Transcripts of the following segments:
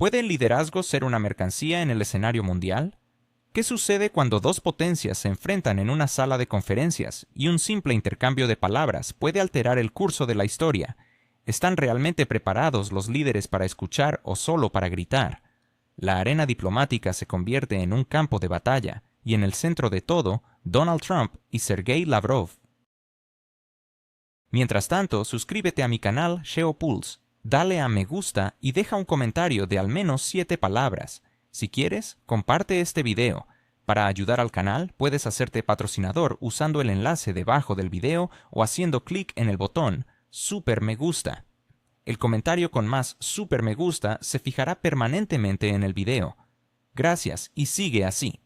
¿Puede el liderazgo ser una mercancía en el escenario mundial? ¿Qué sucede cuando dos potencias se enfrentan en una sala de conferencias y un simple intercambio de palabras puede alterar el curso de la historia? ¿Están realmente preparados los líderes para escuchar o solo para gritar? La arena diplomática se convierte en un campo de batalla, y en el centro de todo, Donald Trump y Sergei Lavrov. Mientras tanto, suscríbete a mi canal SEO Pulse, dale a me gusta y deja un comentario de al menos 7 palabras. Si quieres, comparte este video. Para ayudar al canal, puedes hacerte patrocinador usando el enlace debajo del video o haciendo clic en el botón Super Me Gusta. El comentario con más Super Me Gusta se fijará permanentemente en el video. Gracias y sigue así.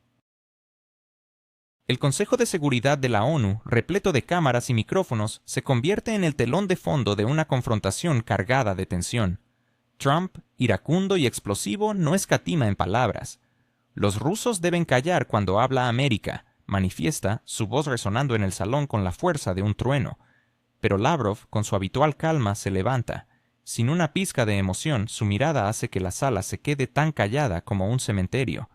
El Consejo de Seguridad de la ONU, repleto de cámaras y micrófonos, se convierte en el telón de fondo de una confrontación cargada de tensión. Trump, iracundo y explosivo, no escatima en palabras. Los rusos deben callar cuando habla América, manifiesta, su voz resonando en el salón con la fuerza de un trueno. Pero Lavrov, con su habitual calma, se levanta. Sin una pizca de emoción, su mirada hace que la sala se quede tan callada como un cementerio.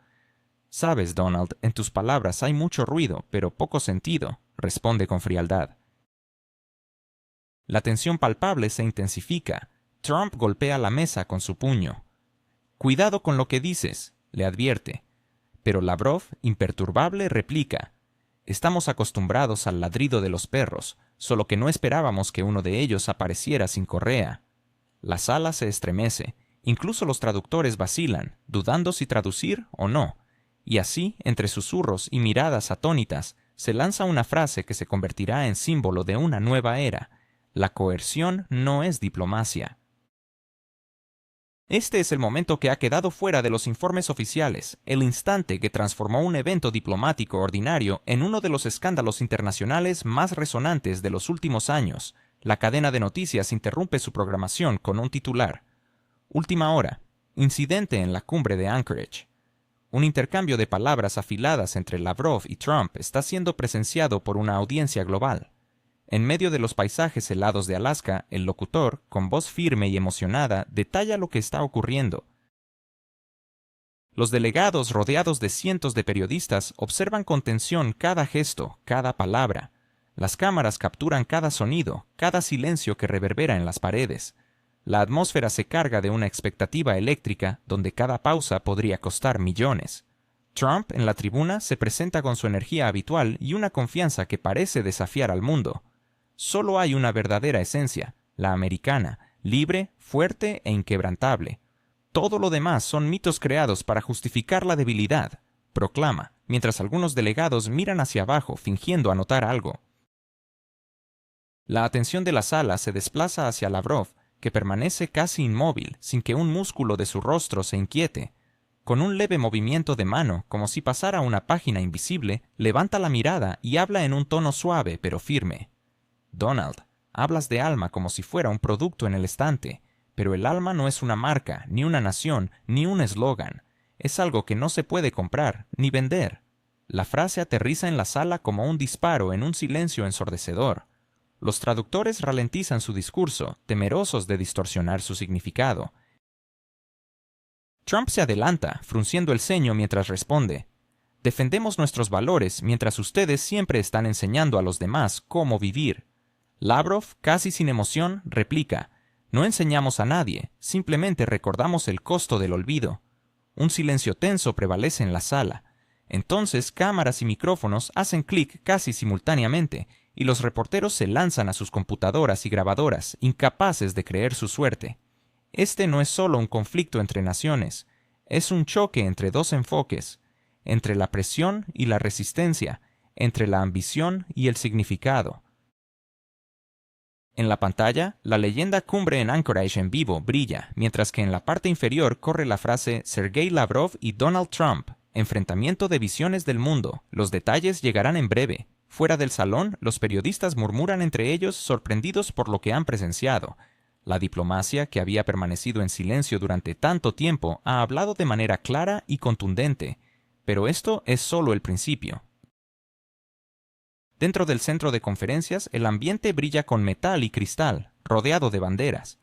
«Sabes, Donald, en tus palabras hay mucho ruido, pero poco sentido», responde con frialdad. La tensión palpable se intensifica. Trump golpea la mesa con su puño. «Cuidado con lo que dices», le advierte. Pero Lavrov, imperturbable, replica. «Estamos acostumbrados al ladrido de los perros, solo que no esperábamos que uno de ellos apareciera sin correa». La sala se estremece. Incluso los traductores vacilan, dudando si traducir o no. Y así, entre susurros y miradas atónitas, se lanza una frase que se convertirá en símbolo de una nueva era. La coerción no es diplomacia. Este es el momento que ha quedado fuera de los informes oficiales, el instante que transformó un evento diplomático ordinario en uno de los escándalos internacionales más resonantes de los últimos años. La cadena de noticias interrumpe su programación con un titular. Última hora. Incidente en la cumbre de Anchorage. Un intercambio de palabras afiladas entre Lavrov y Trump está siendo presenciado por una audiencia global. En medio de los paisajes helados de Alaska, el locutor, con voz firme y emocionada, detalla lo que está ocurriendo. Los delegados, rodeados de cientos de periodistas, observan con tensión cada gesto, cada palabra. Las cámaras capturan cada sonido, cada silencio que reverbera en las paredes. La atmósfera se carga de una expectativa eléctrica donde cada pausa podría costar millones. Trump, en la tribuna, se presenta con su energía habitual y una confianza que parece desafiar al mundo. Solo hay una verdadera esencia, la americana, libre, fuerte e inquebrantable. Todo lo demás son mitos creados para justificar la debilidad, proclama, mientras algunos delegados miran hacia abajo fingiendo anotar algo. La atención de la sala se desplaza hacia Lavrov, que permanece casi inmóvil, sin que un músculo de su rostro se inquiete. Con un leve movimiento de mano, como si pasara una página invisible, levanta la mirada y habla en un tono suave pero firme. «Donald, hablas de alma como si fuera un producto en el estante, pero el alma no es una marca, ni una nación, ni un eslogan. Es algo que no se puede comprar, ni vender». La frase aterriza en la sala como un disparo en un silencio ensordecedor. Los traductores ralentizan su discurso, temerosos de distorsionar su significado. Trump se adelanta, frunciendo el ceño mientras responde. «Defendemos nuestros valores mientras ustedes siempre están enseñando a los demás cómo vivir». Lavrov, casi sin emoción, replica. «No enseñamos a nadie, simplemente recordamos el costo del olvido». Un silencio tenso prevalece en la sala. Entonces cámaras y micrófonos hacen clic casi simultáneamente, y los reporteros se lanzan a sus computadoras y grabadoras, incapaces de creer su suerte. Este no es solo un conflicto entre naciones, es un choque entre dos enfoques, entre la presión y la resistencia, entre la ambición y el significado. En la pantalla, la leyenda Cumbre en Anchorage en vivo brilla, mientras que en la parte inferior corre la frase Sergei Lavrov y Donald Trump, enfrentamiento de visiones del mundo. Los detalles llegarán en breve. Fuera del salón, los periodistas murmuran entre ellos sorprendidos por lo que han presenciado. La diplomacia, que había permanecido en silencio durante tanto tiempo, ha hablado de manera clara y contundente. Pero esto es solo el principio. Dentro del centro de conferencias, el ambiente brilla con metal y cristal, rodeado de banderas.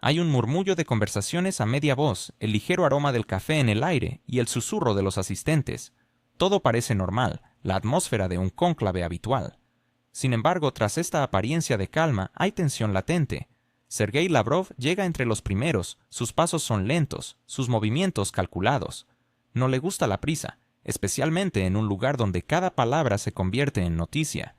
Hay un murmullo de conversaciones a media voz, el ligero aroma del café en el aire y el susurro de los asistentes. Todo parece normal, la atmósfera de un cónclave habitual. Sin embargo, tras esta apariencia de calma, hay tensión latente. Sergei Lavrov llega entre los primeros, sus pasos son lentos, sus movimientos calculados. No le gusta la prisa, especialmente en un lugar donde cada palabra se convierte en noticia.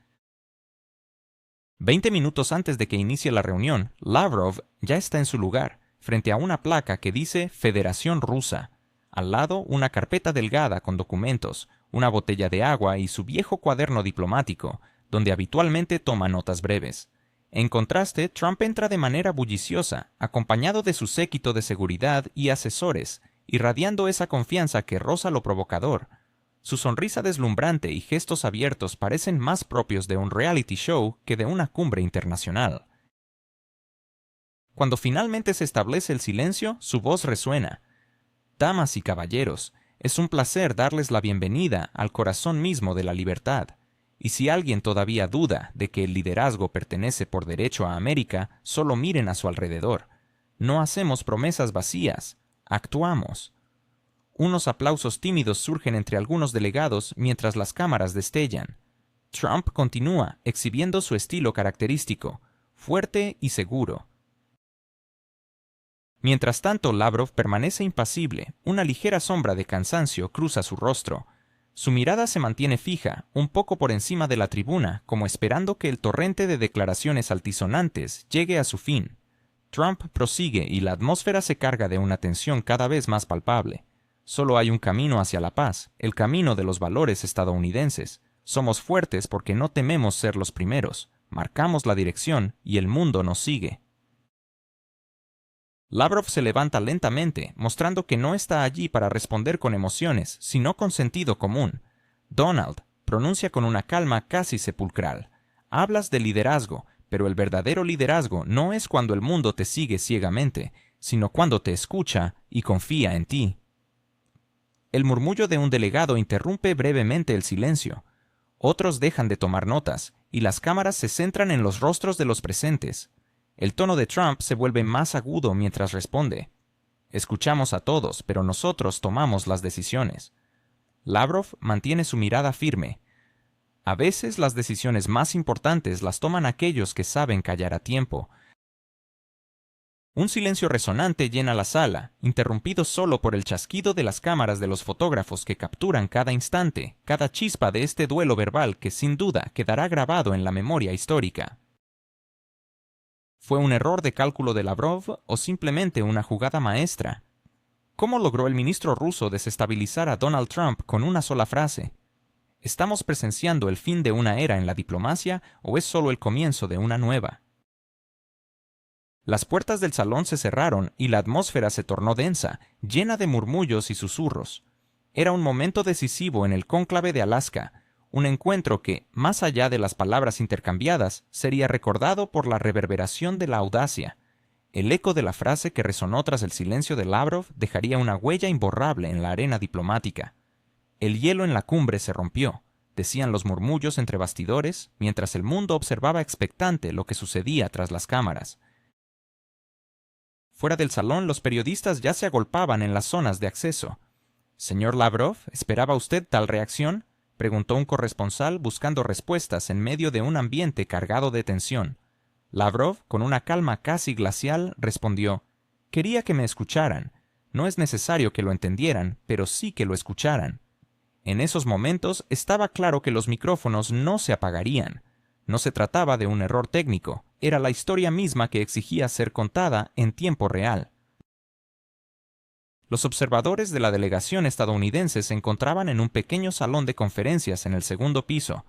20 minutos antes de que inicie la reunión, Lavrov ya está en su lugar, frente a una placa que dice Federación Rusa. Al lado, una carpeta delgada con documentos, una botella de agua y su viejo cuaderno diplomático, donde habitualmente toma notas breves. En contraste, Trump entra de manera bulliciosa, acompañado de su séquito de seguridad y asesores, irradiando esa confianza que roza lo provocador. Su sonrisa deslumbrante y gestos abiertos parecen más propios de un reality show que de una cumbre internacional. Cuando finalmente se establece el silencio, su voz resuena. Damas y caballeros, es un placer darles la bienvenida al corazón mismo de la libertad. Y si alguien todavía duda de que el liderazgo pertenece por derecho a América, solo miren a su alrededor. No hacemos promesas vacías, actuamos. Unos aplausos tímidos surgen entre algunos delegados mientras las cámaras destellan. Trump continúa exhibiendo su estilo característico, fuerte y seguro. Mientras tanto, Lavrov permanece impasible, una ligera sombra de cansancio cruza su rostro. Su mirada se mantiene fija, un poco por encima de la tribuna, como esperando que el torrente de declaraciones altisonantes llegue a su fin. Trump prosigue y la atmósfera se carga de una tensión cada vez más palpable. Solo hay un camino hacia la paz, el camino de los valores estadounidenses. Somos fuertes porque no tememos ser los primeros, marcamos la dirección y el mundo nos sigue. Lavrov se levanta lentamente, mostrando que no está allí para responder con emociones, sino con sentido común. Donald pronuncia con una calma casi sepulcral. Hablas de liderazgo, pero el verdadero liderazgo no es cuando el mundo te sigue ciegamente, sino cuando te escucha y confía en ti. El murmullo de un delegado interrumpe brevemente el silencio. Otros dejan de tomar notas, y las cámaras se centran en los rostros de los presentes. El tono de Trump se vuelve más agudo mientras responde. Escuchamos a todos, pero nosotros tomamos las decisiones. Lavrov mantiene su mirada firme. A veces las decisiones más importantes las toman aquellos que saben callar a tiempo. Un silencio resonante llena la sala, interrumpido solo por el chasquido de las cámaras de los fotógrafos que capturan cada instante, cada chispa de este duelo verbal que sin duda quedará grabado en la memoria histórica. ¿Fue un error de cálculo de Lavrov o simplemente una jugada maestra? ¿Cómo logró el ministro ruso desestabilizar a Donald Trump con una sola frase? ¿Estamos presenciando el fin de una era en la diplomacia o es solo el comienzo de una nueva? Las puertas del salón se cerraron y la atmósfera se tornó densa, llena de murmullos y susurros. Era un momento decisivo en el cónclave de Alaska, un encuentro que, más allá de las palabras intercambiadas, sería recordado por la reverberación de la audacia. El eco de la frase que resonó tras el silencio de Lavrov dejaría una huella imborrable en la arena diplomática. El hielo en la cumbre se rompió, decían los murmullos entre bastidores, mientras el mundo observaba expectante lo que sucedía tras las cámaras. Fuera del salón, los periodistas ya se agolpaban en las zonas de acceso. «Señor Lavrov, ¿esperaba usted tal reacción?», preguntó un corresponsal buscando respuestas en medio de un ambiente cargado de tensión. Lavrov, con una calma casi glacial, respondió: «Quería que me escucharan. No es necesario que lo entendieran, pero sí que lo escucharan». En esos momentos estaba claro que los micrófonos no se apagarían. No se trataba de un error técnico, era la historia misma que exigía ser contada en tiempo real. Los observadores de la delegación estadounidense se encontraban en un pequeño salón de conferencias en el segundo piso.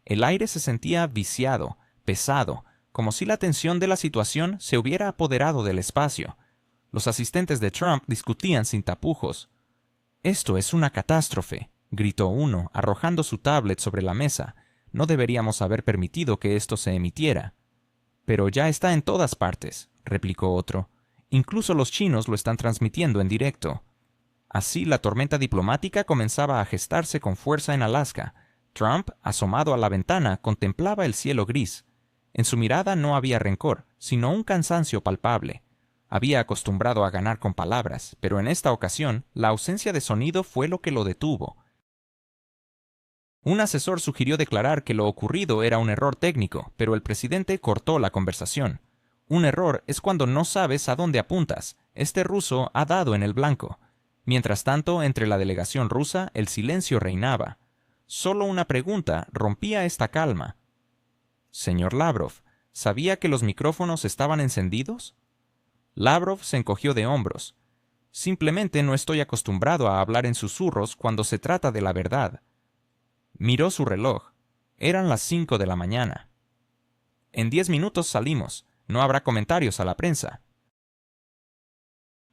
El aire se sentía viciado, pesado, como si la tensión de la situación se hubiera apoderado del espacio. Los asistentes de Trump discutían sin tapujos. «Esto es una catástrofe», gritó uno, arrojando su tablet sobre la mesa. «No deberíamos haber permitido que esto se emitiera». «Pero ya está en todas partes», replicó otro. «Incluso los chinos lo están transmitiendo en directo». Así la tormenta diplomática comenzaba a gestarse con fuerza en Alaska. Trump, asomado a la ventana, contemplaba el cielo gris. En su mirada no había rencor, sino un cansancio palpable. Había acostumbrado a ganar con palabras, pero en esta ocasión, la ausencia de sonido fue lo que lo detuvo. Un asesor sugirió declarar que lo ocurrido era un error técnico, pero el presidente cortó la conversación. Un error es cuando no sabes a dónde apuntas. Este ruso ha dado en el blanco. Mientras tanto, entre la delegación rusa, el silencio reinaba. Solo una pregunta rompía esta calma. «Señor Lavrov, ¿sabía que los micrófonos estaban encendidos?» Lavrov se encogió de hombros. «Simplemente no estoy acostumbrado a hablar en susurros cuando se trata de la verdad». Miró su reloj. Eran las 5 de la mañana. «En 10 minutos salimos. No habrá comentarios a la prensa».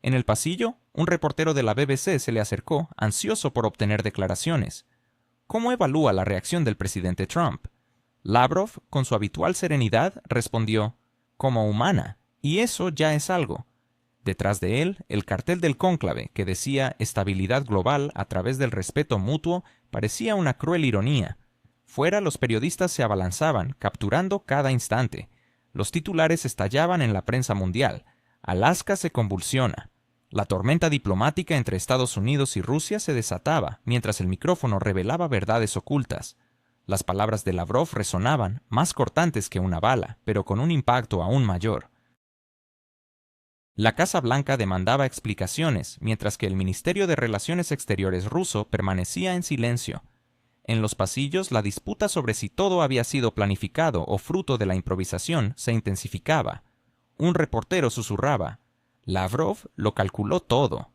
En el pasillo, un reportero de la BBC se le acercó, ansioso por obtener declaraciones. ¿Cómo evalúa la reacción del presidente Trump? Lavrov, con su habitual serenidad, respondió, «Como humana, y eso ya es algo». Detrás de él, el cartel del cónclave, que decía «Estabilidad global a través del respeto mutuo», parecía una cruel ironía. Fuera, los periodistas se abalanzaban, capturando cada instante. Los titulares estallaban en la prensa mundial. Alaska se convulsiona. La tormenta diplomática entre Estados Unidos y Rusia se desataba, mientras el micrófono revelaba verdades ocultas. Las palabras de Lavrov resonaban, más cortantes que una bala, pero con un impacto aún mayor. La Casa Blanca demandaba explicaciones, mientras que el Ministerio de Relaciones Exteriores ruso permanecía en silencio. En los pasillos, la disputa sobre si todo había sido planificado o fruto de la improvisación se intensificaba. Un reportero susurraba, «Lavrov lo calculó todo».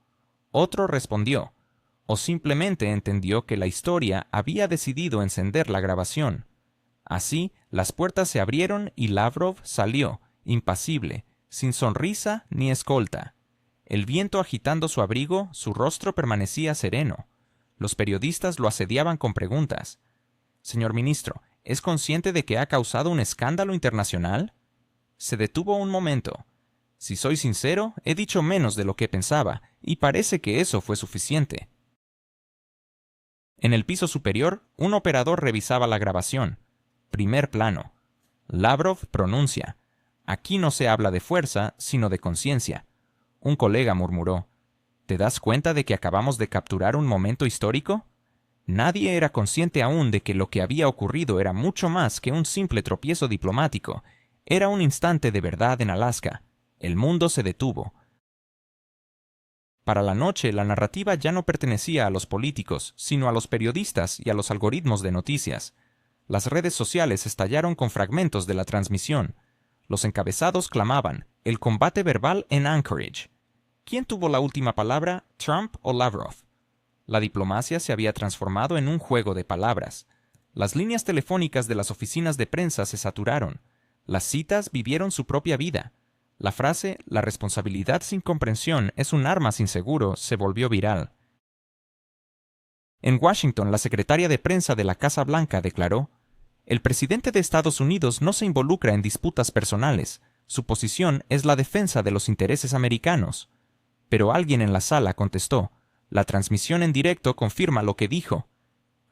Otro respondió, o simplemente entendió que la historia había decidido encender la grabación. Así, las puertas se abrieron y Lavrov salió, impasible, sin sonrisa ni escolta. El viento agitando su abrigo, su rostro permanecía sereno. Los periodistas lo asediaban con preguntas. «Señor ministro, ¿es consciente de que ha causado un escándalo internacional?» Se detuvo un momento. «Si soy sincero, he dicho menos de lo que pensaba, y parece que eso fue suficiente». En el piso superior, un operador revisaba la grabación. Primer plano. Lavrov pronuncia, «Aquí no se habla de fuerza, sino de conciencia». Un colega murmuró, «¿Te das cuenta de que acabamos de capturar un momento histórico?» Nadie era consciente aún de que lo que había ocurrido era mucho más que un simple tropiezo diplomático. Era un instante de verdad en Alaska. El mundo se detuvo. Para la noche, la narrativa ya no pertenecía a los políticos, sino a los periodistas y a los algoritmos de noticias. Las redes sociales estallaron con fragmentos de la transmisión. Los encabezados clamaban, «El combate verbal en Anchorage». ¿Quién tuvo la última palabra, Trump o Lavrov? La diplomacia se había transformado en un juego de palabras. Las líneas telefónicas de las oficinas de prensa se saturaron. Las citas vivieron su propia vida. La frase «la responsabilidad sin comprensión es un arma sin seguro» se volvió viral. En Washington, la secretaria de prensa de la Casa Blanca declaró, «El presidente de Estados Unidos no se involucra en disputas personales. Su posición es la defensa de los intereses americanos». Pero alguien en la sala contestó, «La transmisión en directo confirma lo que dijo».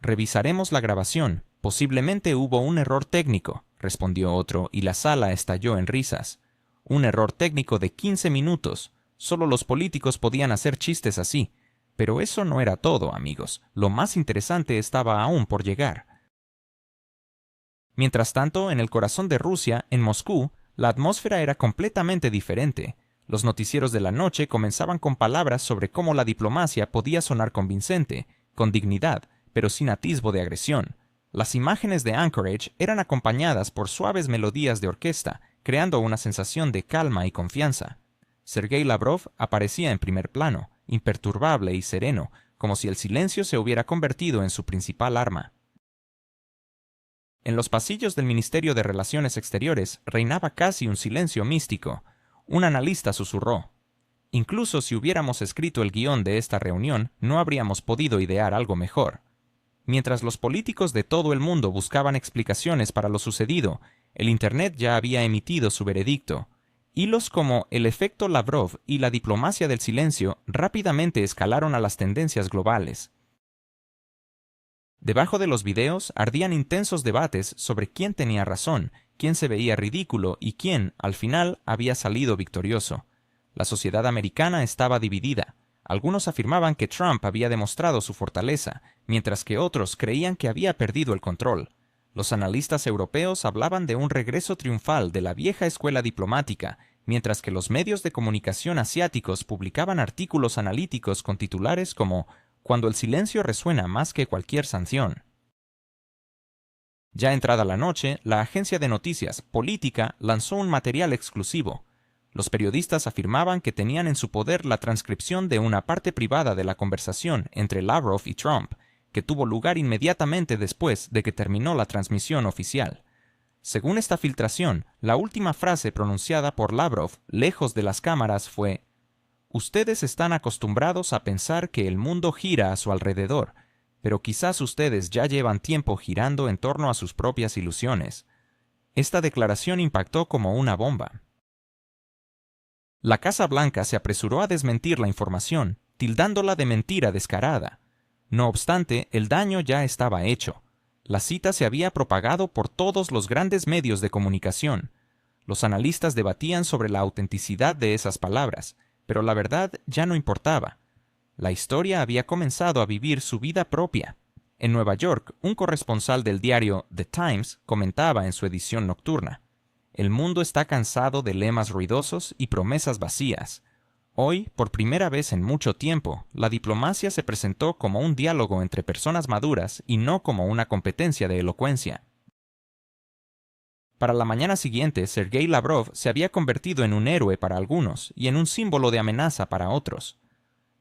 «Revisaremos la grabación. Posiblemente hubo un error técnico», respondió otro, y la sala estalló en risas. Un error técnico de 15 minutos. Solo los políticos podían hacer chistes así. Pero eso no era todo, amigos. Lo más interesante estaba aún por llegar. Mientras tanto, en el corazón de Rusia, en Moscú, la atmósfera era completamente diferente. Los noticieros de la noche comenzaban con palabras sobre cómo la diplomacia podía sonar convincente, con dignidad, pero sin atisbo de agresión. Las imágenes de Anchorage eran acompañadas por suaves melodías de orquesta, creando una sensación de calma y confianza. Sergei Lavrov aparecía en primer plano, imperturbable y sereno, como si el silencio se hubiera convertido en su principal arma. En los pasillos del Ministerio de Relaciones Exteriores reinaba casi un silencio místico. Un analista susurró, «Incluso si hubiéramos escrito el guión de esta reunión, no habríamos podido idear algo mejor». Mientras los políticos de todo el mundo buscaban explicaciones para lo sucedido, el Internet ya había emitido su veredicto. Hilos como el efecto Lavrov y la diplomacia del silencio rápidamente escalaron a las tendencias globales. Debajo de los videos ardían intensos debates sobre quién tenía razón, quién se veía ridículo y quién, al final, había salido victorioso. La sociedad americana estaba dividida. Algunos afirmaban que Trump había demostrado su fortaleza, mientras que otros creían que había perdido el control. Los analistas europeos hablaban de un regreso triunfal de la vieja escuela diplomática, mientras que los medios de comunicación asiáticos publicaban artículos analíticos con titulares como «Cuando el silencio resuena más que cualquier sanción». Ya entrada la noche, la agencia de noticias Política lanzó un material exclusivo. Los periodistas afirmaban que tenían en su poder la transcripción de una parte privada de la conversación entre Lavrov y Trump, que tuvo lugar inmediatamente después de que terminó la transmisión oficial. Según esta filtración, la última frase pronunciada por Lavrov, lejos de las cámaras, fue: «Ustedes están acostumbrados a pensar que el mundo gira a su alrededor, pero quizás ustedes ya llevan tiempo girando en torno a sus propias ilusiones». Esta declaración impactó como una bomba. La Casa Blanca se apresuró a desmentir la información, tildándola de mentira descarada. No obstante, el daño ya estaba hecho. La cita se había propagado por todos los grandes medios de comunicación. Los analistas debatían sobre la autenticidad de esas palabras, pero la verdad ya no importaba. La historia había comenzado a vivir su vida propia. En Nueva York, un corresponsal del diario The Times comentaba en su edición nocturna: «El mundo está cansado de lemas ruidosos y promesas vacías. Hoy, por primera vez en mucho tiempo, la diplomacia se presentó como un diálogo entre personas maduras y no como una competencia de elocuencia». Para la mañana siguiente, Sergei Lavrov se había convertido en un héroe para algunos y en un símbolo de amenaza para otros.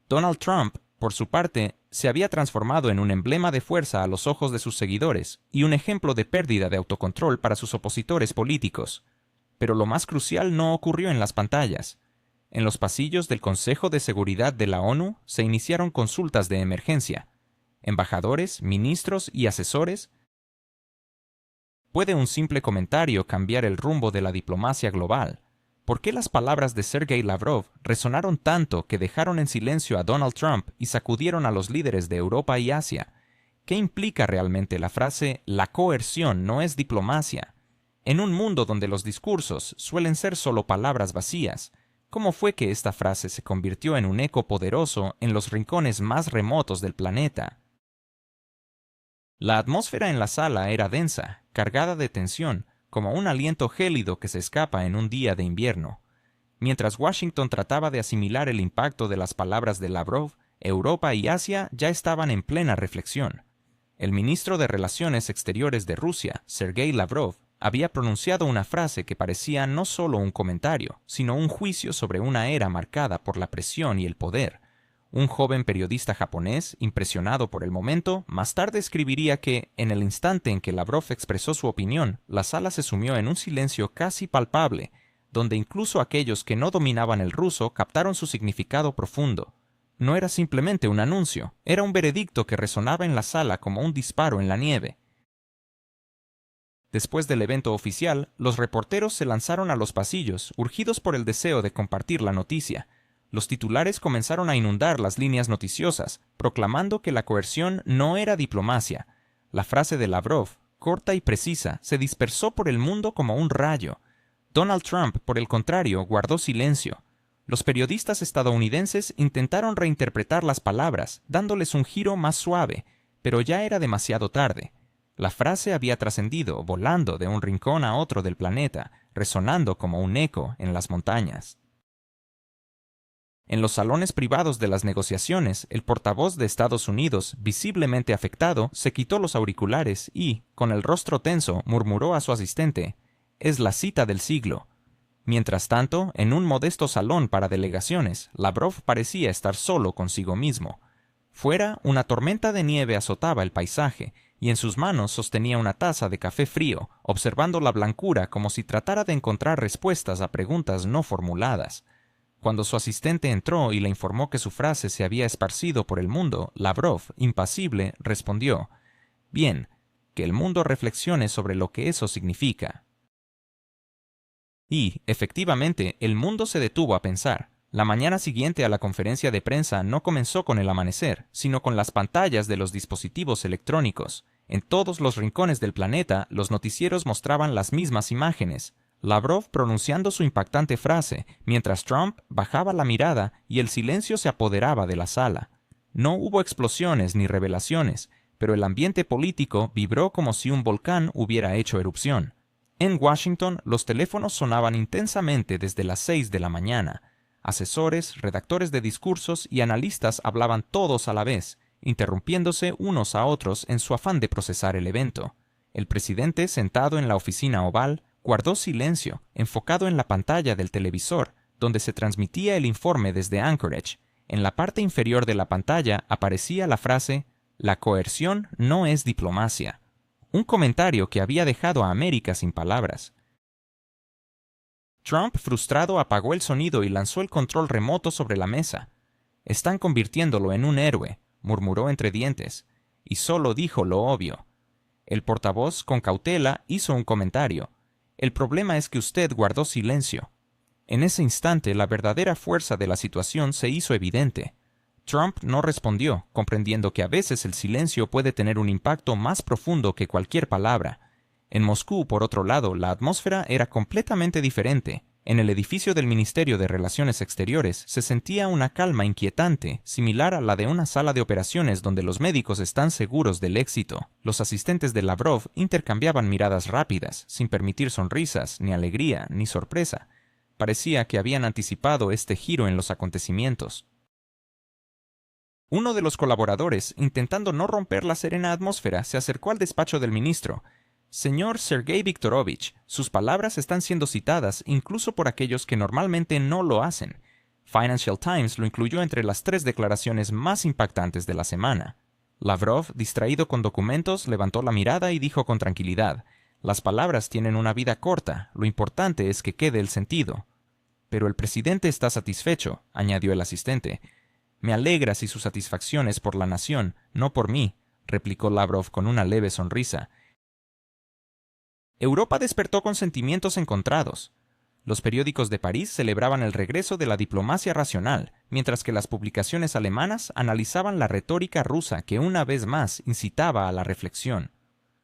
Donald Trump, por su parte, se había transformado en un emblema de fuerza a los ojos de sus seguidores y un ejemplo de pérdida de autocontrol para sus opositores políticos. Pero lo más crucial no ocurrió en las pantallas. En los pasillos del Consejo de Seguridad de la ONU se iniciaron consultas de emergencia. Embajadores, ministros y asesores. ¿Puede un simple comentario cambiar el rumbo de la diplomacia global? ¿Por qué las palabras de Sergei Lavrov resonaron tanto que dejaron en silencio a Donald Trump y sacudieron a los líderes de Europa y Asia? ¿Qué implica realmente la frase «la coerción no es diplomacia»? En un mundo donde los discursos suelen ser solo palabras vacías, ¿cómo fue que esta frase se convirtió en un eco poderoso en los rincones más remotos del planeta? La atmósfera en la sala era densa, cargada de tensión, como un aliento gélido que se escapa en un día de invierno. Mientras Washington trataba de asimilar el impacto de las palabras de Lavrov, Europa y Asia ya estaban en plena reflexión. El ministro de Relaciones Exteriores de Rusia, Sergei Lavrov, había pronunciado una frase que parecía no solo un comentario, sino un juicio sobre una era marcada por la presión y el poder. Un joven periodista japonés, impresionado por el momento, más tarde escribiría que, en el instante en que Lavrov expresó su opinión, la sala se sumió en un silencio casi palpable, donde incluso aquellos que no dominaban el ruso captaron su significado profundo. No era simplemente un anuncio, era un veredicto que resonaba en la sala como un disparo en la nieve. Después del evento oficial, los reporteros se lanzaron a los pasillos, urgidos por el deseo de compartir la noticia. Los titulares comenzaron a inundar las líneas noticiosas, proclamando que la coerción no era diplomacia. La frase de Lavrov, corta y precisa, se dispersó por el mundo como un rayo. Donald Trump, por el contrario, guardó silencio. Los periodistas estadounidenses intentaron reinterpretar las palabras, dándoles un giro más suave, pero ya era demasiado tarde. La frase había trascendido, volando de un rincón a otro del planeta, resonando como un eco en las montañas. En los salones privados de las negociaciones, el portavoz de Estados Unidos, visiblemente afectado, se quitó los auriculares y, con el rostro tenso, murmuró a su asistente: «Es la cita del siglo». Mientras tanto, en un modesto salón para delegaciones, Lavrov parecía estar solo consigo mismo. Fuera, una tormenta de nieve azotaba el paisaje, y en sus manos sostenía una taza de café frío, observando la blancura como si tratara de encontrar respuestas a preguntas no formuladas. Cuando su asistente entró y le informó que su frase se había esparcido por el mundo, Lavrov, impasible, respondió: «Bien, que el mundo reflexione sobre lo que eso significa». Y, efectivamente, el mundo se detuvo a pensar. La mañana siguiente a la conferencia de prensa no comenzó con el amanecer, sino con las pantallas de los dispositivos electrónicos. En todos los rincones del planeta, los noticieros mostraban las mismas imágenes: Lavrov pronunciando su impactante frase, mientras Trump bajaba la mirada y el silencio se apoderaba de la sala. No hubo explosiones ni revelaciones, pero el ambiente político vibró como si un volcán hubiera hecho erupción. En Washington, los teléfonos sonaban intensamente desde las 6 de la mañana. Asesores, redactores de discursos y analistas hablaban todos a la vez, interrumpiéndose unos a otros en su afán de procesar el evento. El presidente, sentado en la oficina oval, guardó silencio, enfocado en la pantalla del televisor, donde se transmitía el informe desde Anchorage. En la parte inferior de la pantalla aparecía la frase: «La coerción no es diplomacia», un comentario que había dejado a América sin palabras. Trump, frustrado, apagó el sonido y lanzó el control remoto sobre la mesa. «Están convirtiéndolo en un héroe», murmuró entre dientes, y solo dijo lo obvio. El portavoz, con cautela, hizo un comentario: «El problema es que usted guardó silencio». En ese instante, la verdadera fuerza de la situación se hizo evidente. Trump no respondió, comprendiendo que a veces el silencio puede tener un impacto más profundo que cualquier palabra. En Moscú, por otro lado, la atmósfera era completamente diferente. En el edificio del Ministerio de Relaciones Exteriores se sentía una calma inquietante, similar a la de una sala de operaciones donde los médicos están seguros del éxito. Los asistentes de Lavrov intercambiaban miradas rápidas, sin permitir sonrisas, ni alegría, ni sorpresa. Parecía que habían anticipado este giro en los acontecimientos. Uno de los colaboradores, intentando no romper la serena atmósfera, se acercó al despacho del ministro. «Señor Sergei Viktorovich, sus palabras están siendo citadas incluso por aquellos que normalmente no lo hacen». Financial Times lo incluyó entre las 3 declaraciones más impactantes de la semana. Lavrov, distraído con documentos, levantó la mirada y dijo con tranquilidad: «Las palabras tienen una vida corta, lo importante es que quede el sentido». «Pero el presidente está satisfecho», añadió el asistente. «Me alegra si su satisfacción es por la nación, no por mí», replicó Lavrov con una leve sonrisa. Europa despertó con sentimientos encontrados. Los periódicos de París celebraban el regreso de la diplomacia racional, mientras que las publicaciones alemanas analizaban la retórica rusa que una vez más incitaba a la reflexión.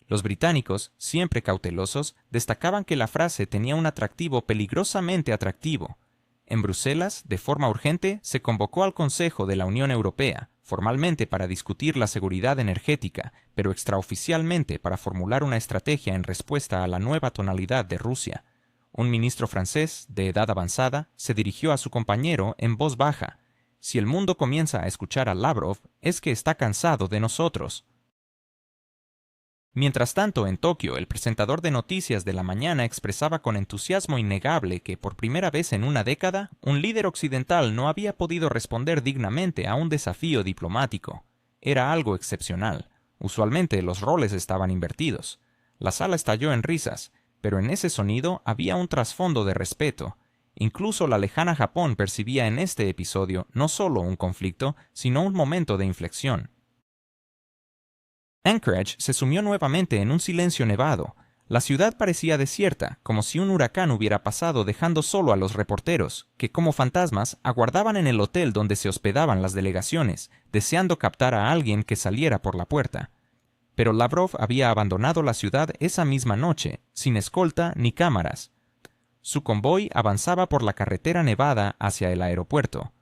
Los británicos, siempre cautelosos, destacaban que la frase tenía un atractivo peligrosamente atractivo. En Bruselas, de forma urgente, se convocó al Consejo de la Unión Europea, formalmente para discutir la seguridad energética, pero extraoficialmente para formular una estrategia en respuesta a la nueva tonalidad de Rusia. Un ministro francés, de edad avanzada, se dirigió a su compañero en voz baja: «Si el mundo comienza a escuchar a Lavrov, es que está cansado de nosotros». Mientras tanto, en Tokio, el presentador de noticias de la mañana expresaba con entusiasmo innegable que, por primera vez en una década, un líder occidental no había podido responder dignamente a un desafío diplomático. Era algo excepcional. Usualmente los roles estaban invertidos. La sala estalló en risas, pero en ese sonido había un trasfondo de respeto. Incluso la lejana Japón percibía en este episodio no solo un conflicto, sino un momento de inflexión. Anchorage se sumió nuevamente en un silencio nevado. La ciudad parecía desierta, como si un huracán hubiera pasado dejando solo a los reporteros, que como fantasmas aguardaban en el hotel donde se hospedaban las delegaciones, deseando captar a alguien que saliera por la puerta. Pero Lavrov había abandonado la ciudad esa misma noche, sin escolta ni cámaras. Su convoy avanzaba por la carretera nevada hacia el aeropuerto.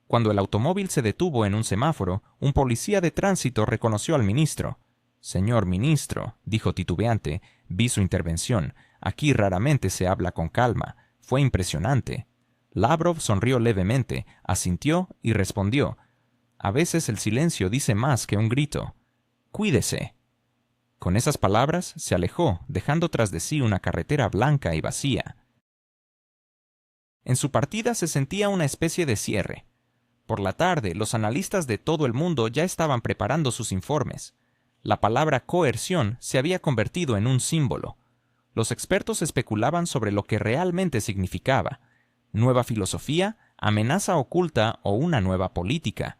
Cuando el automóvil se detuvo en un semáforo, un policía de tránsito reconoció al ministro. «Señor ministro», dijo titubeante, «vi su intervención. Aquí raramente se habla con calma. Fue impresionante». Lavrov sonrió levemente, asintió y respondió: «A veces el silencio dice más que un grito. Cuídese». Con esas palabras se alejó, dejando tras de sí una carretera blanca y vacía. En su partida se sentía una especie de cierre. Por la tarde, los analistas de todo el mundo ya estaban preparando sus informes. La palabra coerción se había convertido en un símbolo. Los expertos especulaban sobre lo que realmente significaba: nueva filosofía, amenaza oculta o una nueva política.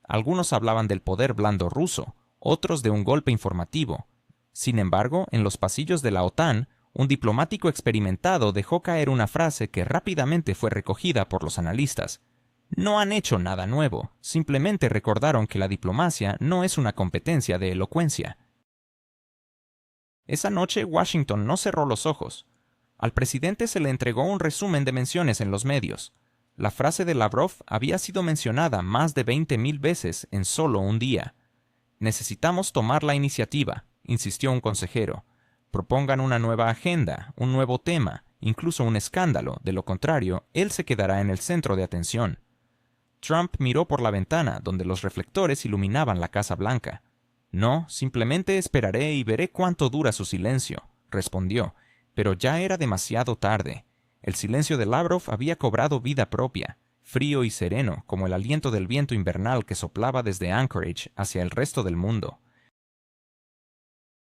Algunos hablaban del poder blando ruso, otros de un golpe informativo. Sin embargo, en los pasillos de la OTAN, un diplomático experimentado dejó caer una frase que rápidamente fue recogida por los analistas: «No han hecho nada nuevo, simplemente recordaron que la diplomacia no es una competencia de elocuencia». Esa noche Washington no cerró los ojos. Al presidente se le entregó un resumen de menciones en los medios. La frase de Lavrov había sido mencionada más de 20,000 veces en solo un día. Necesitamos tomar la iniciativa, insistió un consejero. Propongan una nueva agenda, un nuevo tema, incluso un escándalo. De lo contrario, él se quedará en el centro de atención. Trump miró por la ventana, donde los reflectores iluminaban la Casa Blanca. No, simplemente esperaré y veré cuánto dura su silencio, respondió, pero ya era demasiado tarde. El silencio de Lavrov había cobrado vida propia, frío y sereno como el aliento del viento invernal que soplaba desde Anchorage hacia el resto del mundo.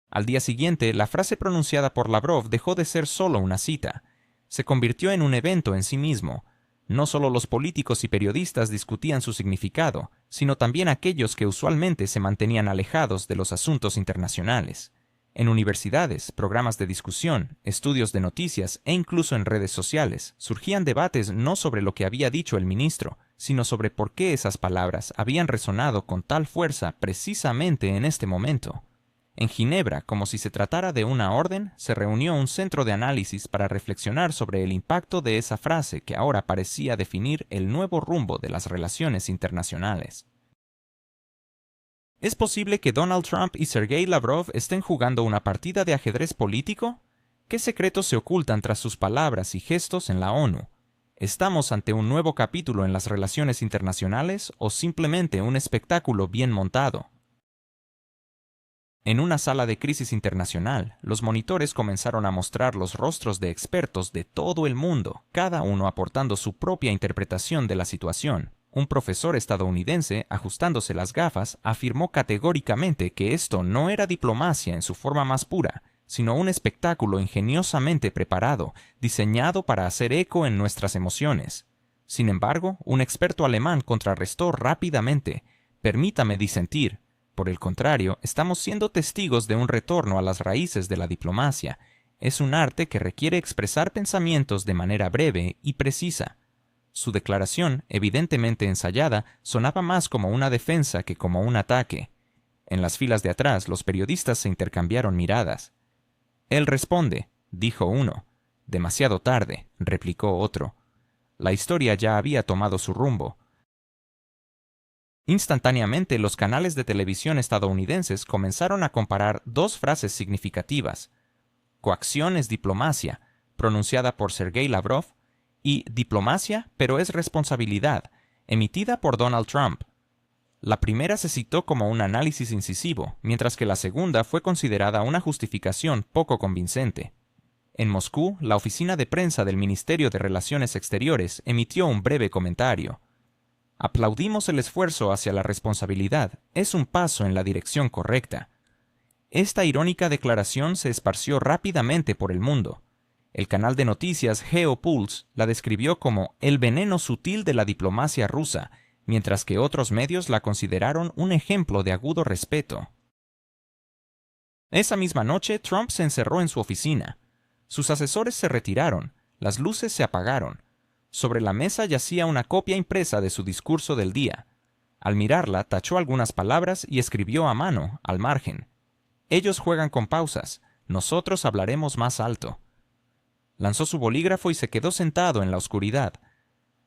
Al día siguiente, la frase pronunciada por Lavrov dejó de ser solo una cita. Se convirtió en un evento en sí mismo. No solo los políticos y periodistas discutían su significado, sino también aquellos que usualmente se mantenían alejados de los asuntos internacionales. En universidades, programas de discusión, estudios de noticias e incluso en redes sociales, surgían debates no sobre lo que había dicho el ministro, sino sobre por qué esas palabras habían resonado con tal fuerza precisamente en este momento. En Ginebra, como si se tratara de una orden, se reunió un centro de análisis para reflexionar sobre el impacto de esa frase que ahora parecía definir el nuevo rumbo de las relaciones internacionales. ¿Es posible que Donald Trump y Sergei Lavrov estén jugando una partida de ajedrez político? ¿Qué secretos se ocultan tras sus palabras y gestos en la ONU? ¿Estamos ante un nuevo capítulo en las relaciones internacionales o simplemente un espectáculo bien montado? En una sala de crisis internacional, los monitores comenzaron a mostrar los rostros de expertos de todo el mundo, cada uno aportando su propia interpretación de la situación. Un profesor estadounidense, ajustándose las gafas, afirmó categóricamente que esto no era diplomacia en su forma más pura, sino un espectáculo ingeniosamente preparado, diseñado para hacer eco en nuestras emociones. Sin embargo, un experto alemán contrarrestó rápidamente: «Permítame disentir. Por el contrario, estamos siendo testigos de un retorno a las raíces de la diplomacia. Es un arte que requiere expresar pensamientos de manera breve y precisa». Su declaración, evidentemente ensayada, sonaba más como una defensa que como un ataque. En las filas de atrás, los periodistas se intercambiaron miradas. «Él responde», dijo uno. «Demasiado tarde», replicó otro. La historia ya había tomado su rumbo. Instantáneamente, los canales de televisión estadounidenses comenzaron a comparar dos frases significativas: «Coacción es diplomacia», pronunciada por Sergei Lavrov, y «Diplomacia, pero es responsabilidad», emitida por Donald Trump. La primera se citó como un análisis incisivo, mientras que la segunda fue considerada una justificación poco convincente. En Moscú, la oficina de prensa del Ministerio de Relaciones Exteriores emitió un breve comentario. «Aplaudimos el esfuerzo hacia la responsabilidad. Es un paso en la dirección correcta». Esta irónica declaración se esparció rápidamente por el mundo. El canal de noticias Geopulse la describió como «el veneno sutil de la diplomacia rusa», mientras que otros medios la consideraron un ejemplo de agudo respeto. Esa misma noche, Trump se encerró en su oficina. Sus asesores se retiraron, las luces se apagaron. Sobre la mesa yacía una copia impresa de su discurso del día. Al mirarla, tachó algunas palabras y escribió a mano, al margen: «Ellos juegan con pausas, nosotros hablaremos más alto». Lanzó su bolígrafo y se quedó sentado en la oscuridad.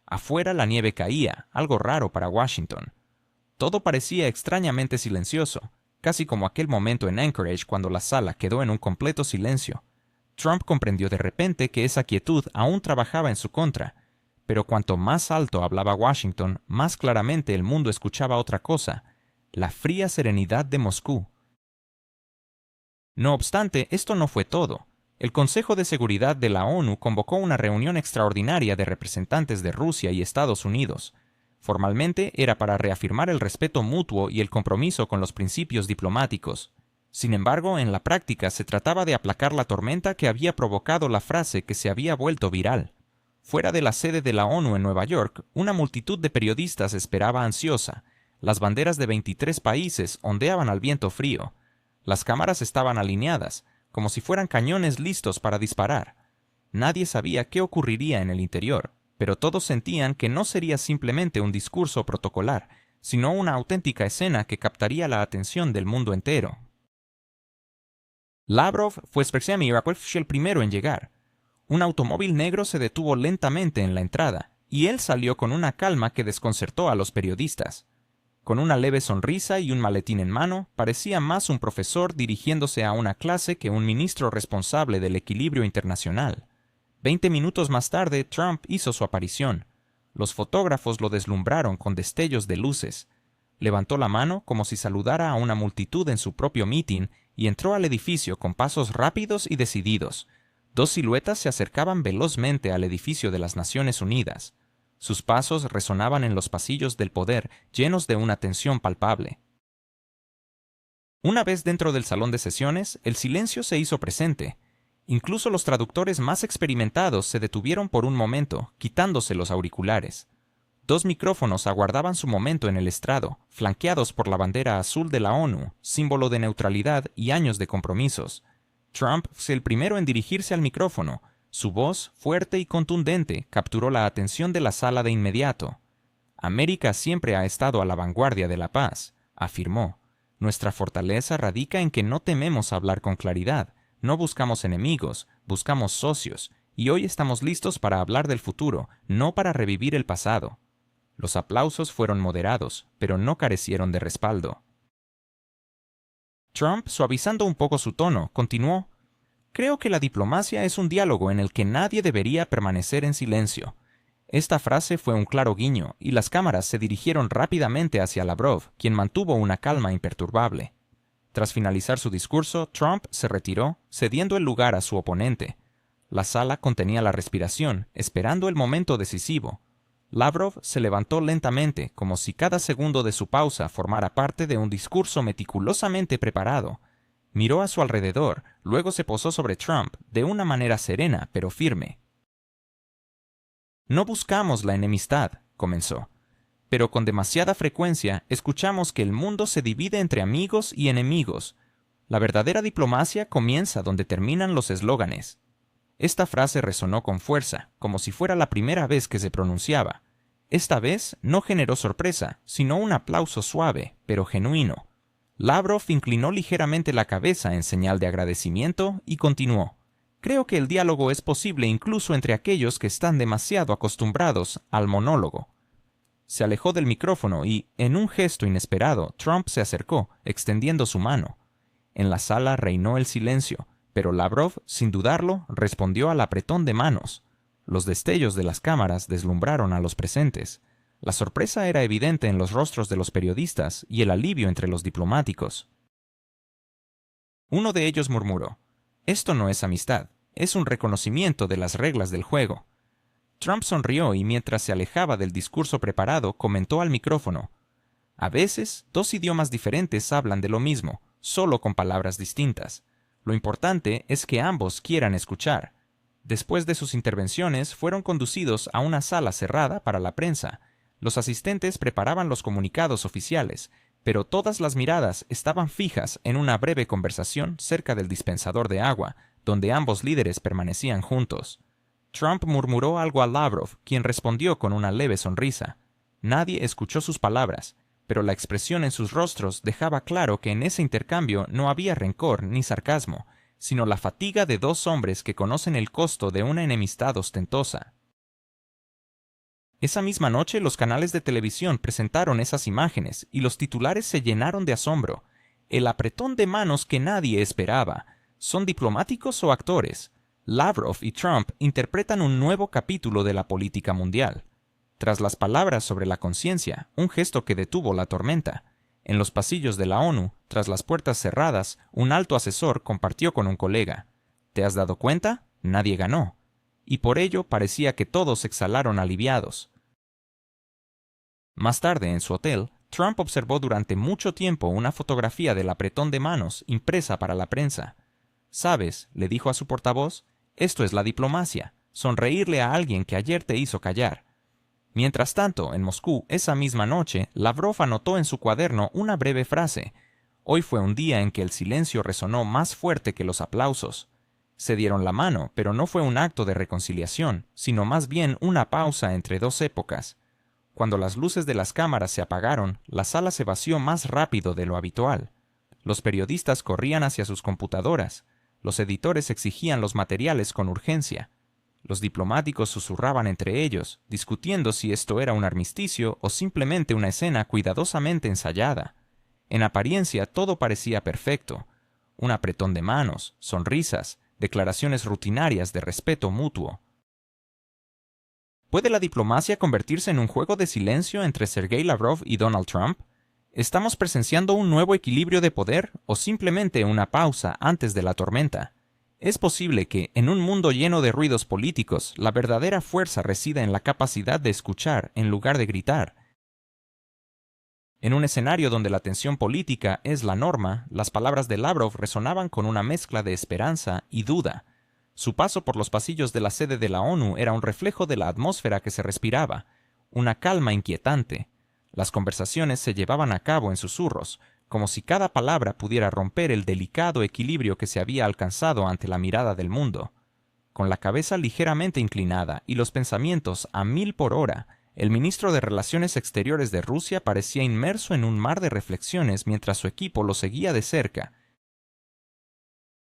Afuera la nieve caía, algo raro para Washington. Todo parecía extrañamente silencioso, casi como aquel momento en Anchorage cuando la sala quedó en un completo silencio. Trump comprendió de repente que esa quietud aún trabajaba en su contra, pero cuanto más alto hablaba Washington, más claramente el mundo escuchaba otra cosa: la fría serenidad de Moscú. No obstante, esto no fue todo. El Consejo de Seguridad de la ONU convocó una reunión extraordinaria de representantes de Rusia y Estados Unidos. Formalmente era para reafirmar el respeto mutuo y el compromiso con los principios diplomáticos. Sin embargo, en la práctica se trataba de aplacar la tormenta que había provocado la frase que se había vuelto viral. Fuera de la sede de la ONU en Nueva York, una multitud de periodistas esperaba ansiosa. Las banderas de 23 países ondeaban al viento frío. Las cámaras estaban alineadas, como si fueran cañones listos para disparar. Nadie sabía qué ocurriría en el interior, pero todos sentían que no sería simplemente un discurso protocolar, sino una auténtica escena que captaría la atención del mundo entero. Lavrov fue el primero en llegar. Un automóvil negro se detuvo lentamente en la entrada, y él salió con una calma que desconcertó a los periodistas. Con una leve sonrisa y un maletín en mano, parecía más un profesor dirigiéndose a una clase que un ministro responsable del equilibrio internacional. 20 minutos más tarde, Trump hizo su aparición. Los fotógrafos lo deslumbraron con destellos de luces. Levantó la mano como si saludara a una multitud en su propio mitin y entró al edificio con pasos rápidos y decididos. Dos siluetas se acercaban velozmente al edificio de las Naciones Unidas. Sus pasos resonaban en los pasillos del poder, llenos de una tensión palpable. Una vez dentro del salón de sesiones, el silencio se hizo presente. Incluso los traductores más experimentados se detuvieron por un momento, quitándose los auriculares. Dos micrófonos aguardaban su momento en el estrado, flanqueados por la bandera azul de la ONU, símbolo de neutralidad y años de compromisos. Trump fue el primero en dirigirse al micrófono. Su voz, fuerte y contundente, capturó la atención de la sala de inmediato. América siempre ha estado a la vanguardia de la paz, afirmó. Nuestra fortaleza radica en que no tememos hablar con claridad, no buscamos enemigos, buscamos socios, y hoy estamos listos para hablar del futuro, no para revivir el pasado. Los aplausos fueron moderados, pero no carecieron de respaldo. Trump, suavizando un poco su tono, continuó: Creo que la diplomacia es un diálogo en el que nadie debería permanecer en silencio. Esta frase fue un claro guiño, y las cámaras se dirigieron rápidamente hacia Lavrov, quien mantuvo una calma imperturbable. Tras finalizar su discurso, Trump se retiró, cediendo el lugar a su oponente. La sala contenía la respiración, esperando el momento decisivo. Lavrov se levantó lentamente, como si cada segundo de su pausa formara parte de un discurso meticulosamente preparado. Miró a su alrededor, luego se posó sobre Trump de una manera serena pero firme. No buscamos la enemistad, comenzó, pero con demasiada frecuencia escuchamos que el mundo se divide entre amigos y enemigos. La verdadera diplomacia comienza donde terminan los eslóganes. Esta frase resonó con fuerza, como si fuera la primera vez que se pronunciaba. Esta vez no generó sorpresa, sino un aplauso suave, pero genuino. Lavrov inclinó ligeramente la cabeza en señal de agradecimiento y continuó: Creo que el diálogo es posible incluso entre aquellos que están demasiado acostumbrados al monólogo. Se alejó del micrófono y, en un gesto inesperado, Trump se acercó, extendiendo su mano. En la sala reinó el silencio, pero Lavrov, sin dudarlo, respondió al apretón de manos. Los destellos de las cámaras deslumbraron a los presentes. La sorpresa era evidente en los rostros de los periodistas y el alivio entre los diplomáticos. Uno de ellos murmuró: «Esto no es amistad, es un reconocimiento de las reglas del juego». Trump sonrió y mientras se alejaba del discurso preparado, comentó al micrófono: «A veces, dos idiomas diferentes hablan de lo mismo, solo con palabras distintas. Lo importante es que ambos quieran escuchar». Después de sus intervenciones, fueron conducidos a una sala cerrada para la prensa. Los asistentes preparaban los comunicados oficiales, pero todas las miradas estaban fijas en una breve conversación cerca del dispensador de agua, donde ambos líderes permanecían juntos. Trump murmuró algo a Lavrov, quien respondió con una leve sonrisa. Nadie escuchó sus palabras, pero la expresión en sus rostros dejaba claro que en ese intercambio no había rencor ni sarcasmo, sino la fatiga de dos hombres que conocen el costo de una enemistad ostentosa. Esa misma noche los canales de televisión presentaron esas imágenes y los titulares se llenaron de asombro. El apretón de manos que nadie esperaba. ¿Son diplomáticos o actores? Lavrov y Trump interpretan un nuevo capítulo de la política mundial. Tras las palabras sobre la conciencia, un gesto que detuvo la tormenta. En los pasillos de la ONU, tras las puertas cerradas, un alto asesor compartió con un colega: ¿Te has dado cuenta? Nadie ganó. Y por ello parecía que todos exhalaron aliviados. Más tarde, en su hotel, Trump observó durante mucho tiempo una fotografía del apretón de manos impresa para la prensa. «¿Sabes?», le dijo a su portavoz, «esto es la diplomacia, sonreírle a alguien que ayer te hizo callar». Mientras tanto, en Moscú, esa misma noche, Lavrov anotó en su cuaderno una breve frase: «Hoy fue un día en que el silencio resonó más fuerte que los aplausos». Se dieron la mano, pero no fue un acto de reconciliación, sino más bien una pausa entre dos épocas. Cuando las luces de las cámaras se apagaron, la sala se vació más rápido de lo habitual. Los periodistas corrían hacia sus computadoras. Los editores exigían los materiales con urgencia. Los diplomáticos susurraban entre ellos, discutiendo si esto era un armisticio o simplemente una escena cuidadosamente ensayada. En apariencia todo parecía perfecto. Un apretón de manos, sonrisas, declaraciones rutinarias de respeto mutuo. ¿Puede la diplomacia convertirse en un juego de silencio entre Sergei Lavrov y Donald Trump? ¿Estamos presenciando un nuevo equilibrio de poder o simplemente una pausa antes de la tormenta? Es posible que, en un mundo lleno de ruidos políticos, la verdadera fuerza resida en la capacidad de escuchar en lugar de gritar. En un escenario donde la tensión política es la norma, las palabras de Lavrov resonaban con una mezcla de esperanza y duda. Su paso por los pasillos de la sede de la ONU era un reflejo de la atmósfera que se respiraba, una calma inquietante. Las conversaciones se llevaban a cabo en susurros, como si cada palabra pudiera romper el delicado equilibrio que se había alcanzado ante la mirada del mundo. Con la cabeza ligeramente inclinada y los pensamientos a 1000 por hora, el ministro de Relaciones Exteriores de Rusia parecía inmerso en un mar de reflexiones mientras su equipo lo seguía de cerca.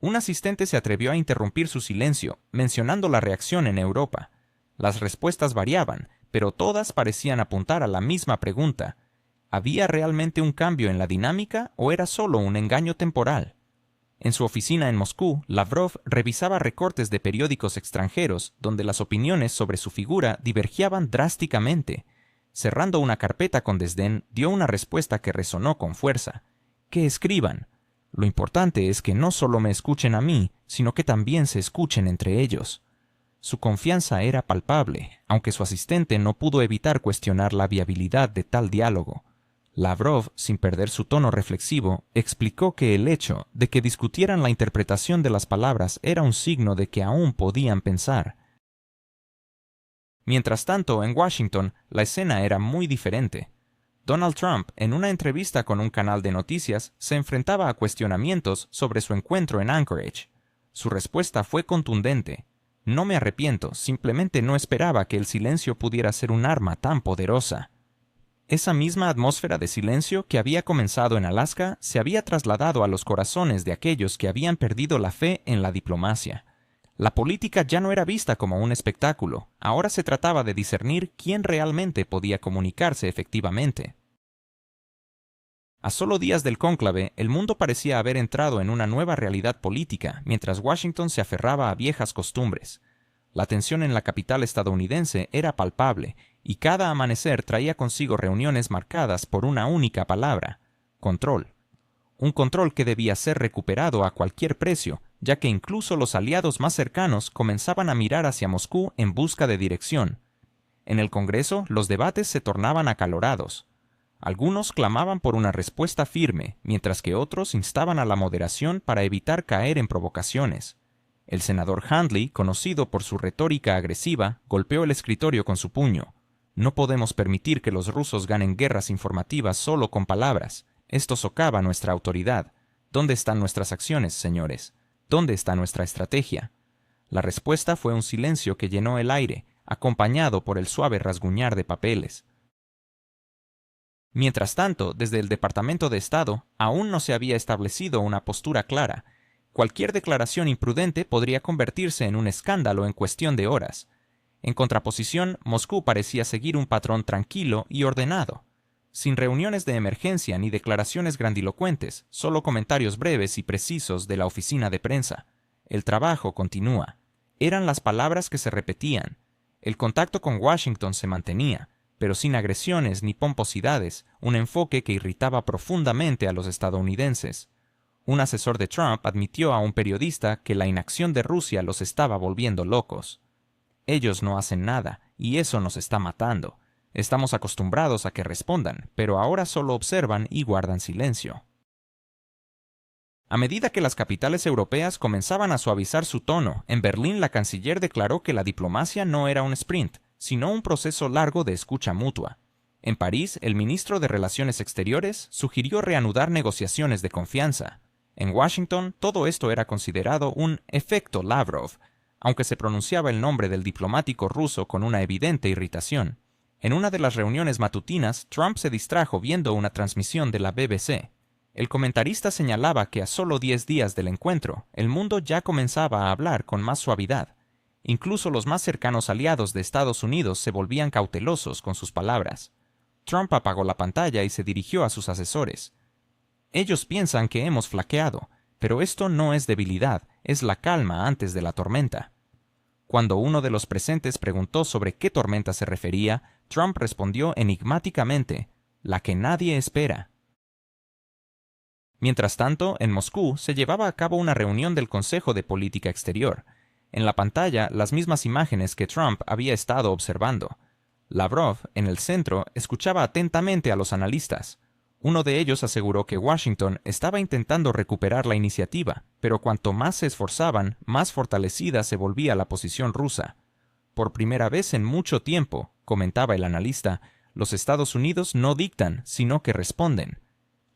Un asistente se atrevió a interrumpir su silencio, mencionando la reacción en Europa. Las respuestas variaban, pero todas parecían apuntar a la misma pregunta. ¿Había realmente un cambio en la dinámica o era solo un engaño temporal? En su oficina en Moscú, Lavrov revisaba recortes de periódicos extranjeros donde las opiniones sobre su figura divergían drásticamente. Cerrando una carpeta con desdén, dio una respuesta que resonó con fuerza. «Que escriban. Lo importante es que no solo me escuchen a mí, sino que también se escuchen entre ellos». Su confianza era palpable, aunque su asistente no pudo evitar cuestionar la viabilidad de tal diálogo. Lavrov, sin perder su tono reflexivo, explicó que el hecho de que discutieran la interpretación de las palabras era un signo de que aún podían pensar. Mientras tanto, en Washington, la escena era muy diferente. Donald Trump, en una entrevista con un canal de noticias, se enfrentaba a cuestionamientos sobre su encuentro en Anchorage. Su respuesta fue contundente. «No me arrepiento, simplemente no esperaba que el silencio pudiera ser un arma tan poderosa». Esa misma atmósfera de silencio que había comenzado en Alaska se había trasladado a los corazones de aquellos que habían perdido la fe en la diplomacia. La política ya no era vista como un espectáculo, ahora se trataba de discernir quién realmente podía comunicarse efectivamente. A solo días del cónclave, el mundo parecía haber entrado en una nueva realidad política, mientras Washington se aferraba a viejas costumbres. La tensión en la capital estadounidense era palpable, y cada amanecer traía consigo reuniones marcadas por una única palabra: control. Un control que debía ser recuperado a cualquier precio, ya que incluso los aliados más cercanos comenzaban a mirar hacia Moscú en busca de dirección. En el Congreso, los debates se tornaban acalorados. Algunos clamaban por una respuesta firme, mientras que otros instaban a la moderación para evitar caer en provocaciones. El senador Handley, conocido por su retórica agresiva, golpeó el escritorio con su puño. «No podemos permitir que los rusos ganen guerras informativas solo con palabras. Esto socava nuestra autoridad. ¿Dónde están nuestras acciones, señores? ¿Dónde está nuestra estrategia?» La respuesta fue un silencio que llenó el aire, acompañado por el suave rasguñar de papeles. Mientras tanto, desde el Departamento de Estado, aún no se había establecido una postura clara. Cualquier declaración imprudente podría convertirse en un escándalo en cuestión de horas. En contraposición, Moscú parecía seguir un patrón tranquilo y ordenado. Sin reuniones de emergencia ni declaraciones grandilocuentes, solo comentarios breves y precisos de la oficina de prensa. El trabajo continúa. Eran las palabras que se repetían. El contacto con Washington se mantenía, pero sin agresiones ni pomposidades, un enfoque que irritaba profundamente a los estadounidenses. Un asesor de Trump admitió a un periodista que la inacción de Rusia los estaba volviendo locos. «Ellos no hacen nada, y eso nos está matando. Estamos acostumbrados a que respondan, pero ahora solo observan y guardan silencio». A medida que las capitales europeas comenzaban a suavizar su tono, en Berlín la canciller declaró que la diplomacia no era un sprint, sino un proceso largo de escucha mutua. En París, el ministro de Relaciones Exteriores sugirió reanudar negociaciones de confianza. En Washington, todo esto era considerado un efecto Lavrov, aunque se pronunciaba el nombre del diplomático ruso con una evidente irritación. En una de las reuniones matutinas, Trump se distrajo viendo una transmisión de la BBC. El comentarista señalaba que a solo 10 días del encuentro, el mundo ya comenzaba a hablar con más suavidad. Incluso los más cercanos aliados de Estados Unidos se volvían cautelosos con sus palabras. Trump apagó la pantalla y se dirigió a sus asesores. Ellos piensan que hemos flaqueado, pero esto no es debilidad, es la calma antes de la tormenta. Cuando uno de los presentes preguntó sobre qué tormenta se refería, Trump respondió enigmáticamente, la que nadie espera. Mientras tanto, en Moscú se llevaba a cabo una reunión del Consejo de Política Exterior. En la pantalla, las mismas imágenes que Trump había estado observando. Lavrov, en el centro, escuchaba atentamente a los analistas. Uno de ellos aseguró que Washington estaba intentando recuperar la iniciativa, pero cuanto más se esforzaban, más fortalecida se volvía la posición rusa. Por primera vez en mucho tiempo, comentaba el analista, los Estados Unidos no dictan, sino que responden.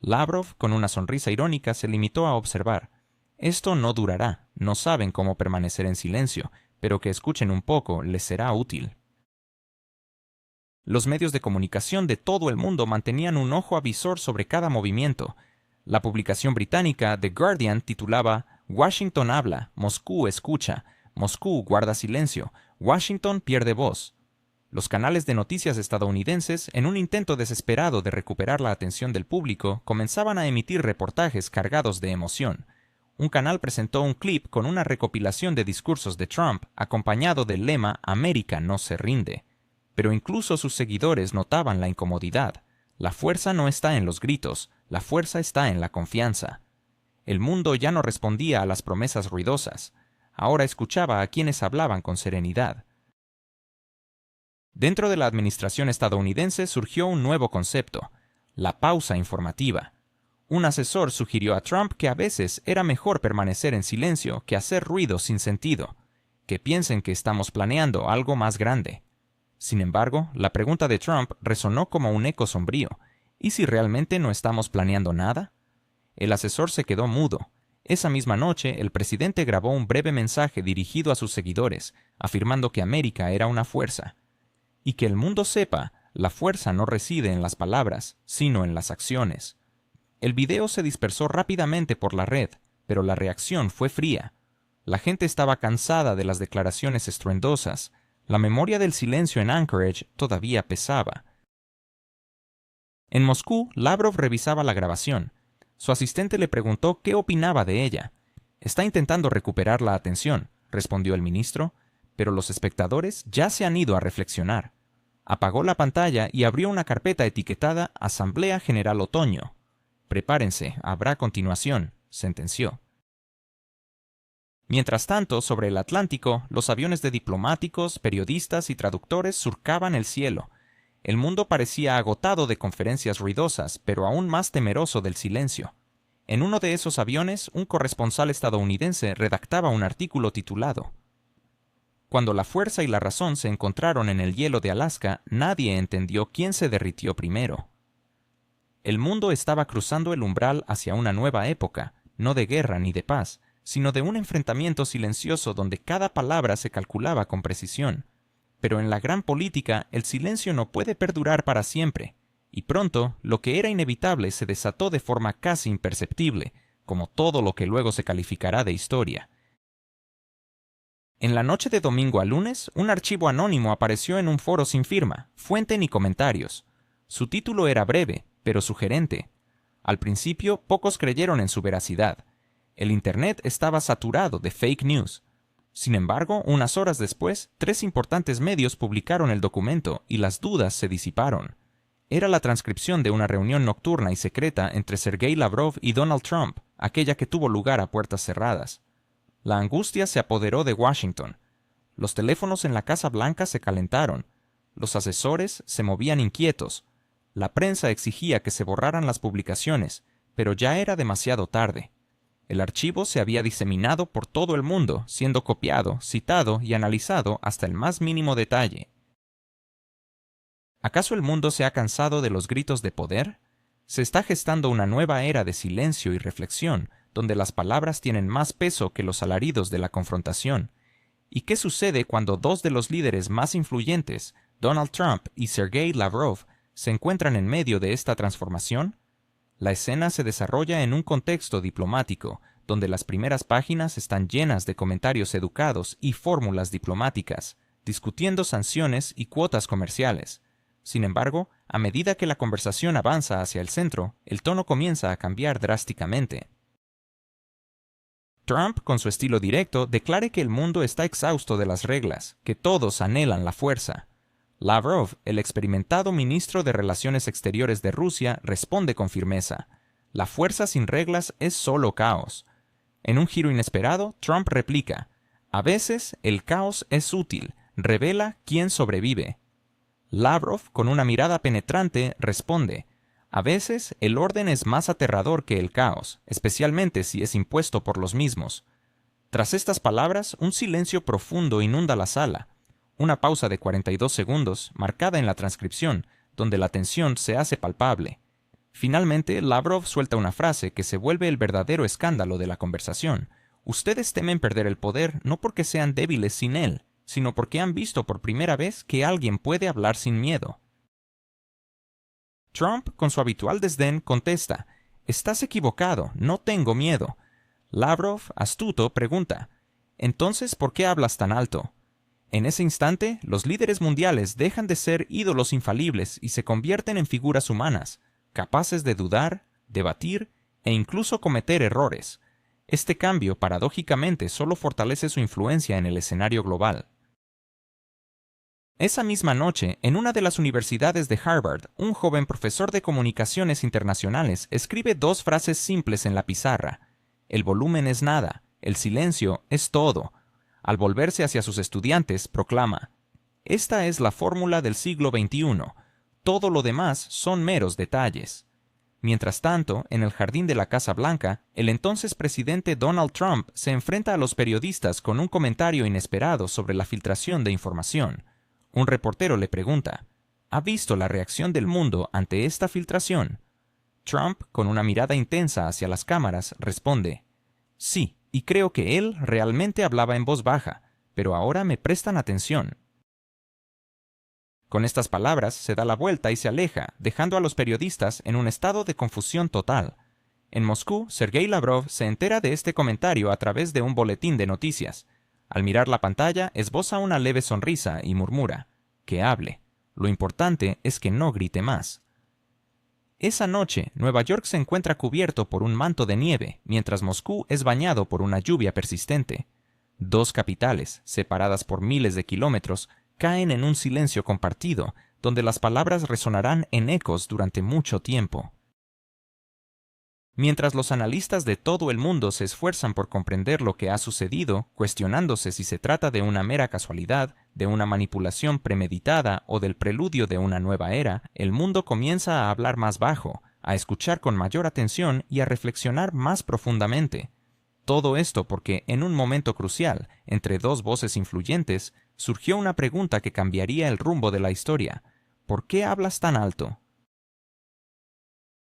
Lavrov, con una sonrisa irónica, se limitó a observar. Esto no durará, no saben cómo permanecer en silencio, pero que escuchen un poco les será útil. Los medios de comunicación de todo el mundo mantenían un ojo avisor sobre cada movimiento. La publicación británica The Guardian titulaba Washington habla, Moscú escucha, Moscú guarda silencio, Washington pierde voz. Los canales de noticias estadounidenses, en un intento desesperado de recuperar la atención del público, comenzaban a emitir reportajes cargados de emoción. Un canal presentó un clip con una recopilación de discursos de Trump, acompañado del lema América no se rinde. Pero incluso sus seguidores notaban la incomodidad. La fuerza no está en los gritos, la fuerza está en la confianza. El mundo ya no respondía a las promesas ruidosas. Ahora escuchaba a quienes hablaban con serenidad. Dentro de la administración estadounidense surgió un nuevo concepto, la pausa informativa. Un asesor sugirió a Trump que a veces era mejor permanecer en silencio que hacer ruido sin sentido, que piensen que estamos planeando algo más grande. Sin embargo, la pregunta de Trump resonó como un eco sombrío. ¿Y si realmente no estamos planeando nada? El asesor se quedó mudo. Esa misma noche, el presidente grabó un breve mensaje dirigido a sus seguidores, afirmando que América era una fuerza. Y que el mundo sepa, la fuerza no reside en las palabras, sino en las acciones. El video se dispersó rápidamente por la red, pero la reacción fue fría. La gente estaba cansada de las declaraciones estruendosas. La memoria del silencio en Anchorage todavía pesaba. En Moscú, Lavrov revisaba la grabación. Su asistente le preguntó qué opinaba de ella. «Está intentando recuperar la atención», respondió el ministro, «pero los espectadores ya se han ido a reflexionar». Apagó la pantalla y abrió una carpeta etiquetada Asamblea General Otoño. «Prepárense, habrá continuación», sentenció. Mientras tanto, sobre el Atlántico, los aviones de diplomáticos, periodistas y traductores surcaban el cielo. El mundo parecía agotado de conferencias ruidosas, pero aún más temeroso del silencio. En uno de esos aviones, un corresponsal estadounidense redactaba un artículo titulado «Cuando la fuerza y la razón se encontraron en el hielo de Alaska, nadie entendió quién se derritió primero». El mundo estaba cruzando el umbral hacia una nueva época, no de guerra ni de paz, sino de un enfrentamiento silencioso donde cada palabra se calculaba con precisión. Pero en la gran política el silencio no puede perdurar para siempre, y pronto lo que era inevitable se desató de forma casi imperceptible, como todo lo que luego se calificará de historia. En la noche de domingo a lunes, un archivo anónimo apareció en un foro sin firma, fuente ni comentarios. Su título era breve, pero sugerente. Al principio, pocos creyeron en su veracidad. El Internet estaba saturado de fake news. Sin embargo, unas horas después, 3 importantes medios publicaron el documento y las dudas se disiparon. Era la transcripción de una reunión nocturna y secreta entre Sergei Lavrov y Donald Trump, aquella que tuvo lugar a puertas cerradas. La angustia se apoderó de Washington. Los teléfonos en la Casa Blanca se calentaron. Los asesores se movían inquietos. La prensa exigía que se borraran las publicaciones, pero ya era demasiado tarde. El archivo se había diseminado por todo el mundo, siendo copiado, citado y analizado hasta el más mínimo detalle. ¿Acaso el mundo se ha cansado de los gritos de poder? Se está gestando una nueva era de silencio y reflexión, donde las palabras tienen más peso que los alaridos de la confrontación. ¿Y qué sucede cuando 2 de los líderes más influyentes, Donald Trump y Sergei Lavrov, se encuentran en medio de esta transformación? La escena se desarrolla en un contexto diplomático, donde las primeras páginas están llenas de comentarios educados y fórmulas diplomáticas, discutiendo sanciones y cuotas comerciales. Sin embargo, a medida que la conversación avanza hacia el centro, el tono comienza a cambiar drásticamente. Trump, con su estilo directo, declara que el mundo está exhausto de las reglas, que todos anhelan la fuerza. Lavrov, el experimentado ministro de Relaciones Exteriores de Rusia, responde con firmeza: la fuerza sin reglas es solo caos. En un giro inesperado, Trump replica: a veces el caos es útil, revela quién sobrevive. Lavrov, con una mirada penetrante, responde: a veces el orden es más aterrador que el caos, especialmente si es impuesto por los mismos. Tras estas palabras, un silencio profundo inunda la sala. Una pausa de 42 segundos, marcada en la transcripción, donde la tensión se hace palpable. Finalmente, Lavrov suelta una frase que se vuelve el verdadero escándalo de la conversación. Ustedes temen perder el poder no porque sean débiles sin él, sino porque han visto por primera vez que alguien puede hablar sin miedo. Trump, con su habitual desdén, contesta: estás equivocado, no tengo miedo. Lavrov, astuto, pregunta: entonces, ¿por qué hablas tan alto? En ese instante, los líderes mundiales dejan de ser ídolos infalibles y se convierten en figuras humanas, capaces de dudar, debatir e incluso cometer errores. Este cambio, paradójicamente, solo fortalece su influencia en el escenario global. Esa misma noche, en una de las universidades de Harvard, un joven profesor de comunicaciones internacionales escribe dos frases simples en la pizarra: el volumen es nada, el silencio es todo. Al volverse hacia sus estudiantes, proclama: esta es la fórmula del siglo XXI. Todo lo demás son meros detalles. Mientras tanto, en el jardín de la Casa Blanca, el entonces presidente Donald Trump se enfrenta a los periodistas con un comentario inesperado sobre la filtración de información. Un reportero le pregunta: ¿ha visto la reacción del mundo ante esta filtración? Trump, con una mirada intensa hacia las cámaras, responde: sí, y creo que él realmente hablaba en voz baja, pero ahora me prestan atención. Con estas palabras se da la vuelta y se aleja, dejando a los periodistas en un estado de confusión total. En Moscú, Sergei Lavrov se entera de este comentario a través de un boletín de noticias. Al mirar la pantalla, esboza una leve sonrisa y murmura: que hable. Lo importante es que no grite más. Esa noche, Nueva York se encuentra cubierto por un manto de nieve, mientras Moscú es bañado por una lluvia persistente. Dos capitales, separadas por miles de kilómetros, caen en un silencio compartido, donde las palabras resonarán en ecos durante mucho tiempo. Mientras los analistas de todo el mundo se esfuerzan por comprender lo que ha sucedido, cuestionándose si se trata de una mera casualidad, de una manipulación premeditada o del preludio de una nueva era, el mundo comienza a hablar más bajo, a escuchar con mayor atención y a reflexionar más profundamente. Todo esto porque, en un momento crucial, entre dos voces influyentes, surgió una pregunta que cambiaría el rumbo de la historia: ¿por qué hablas tan alto?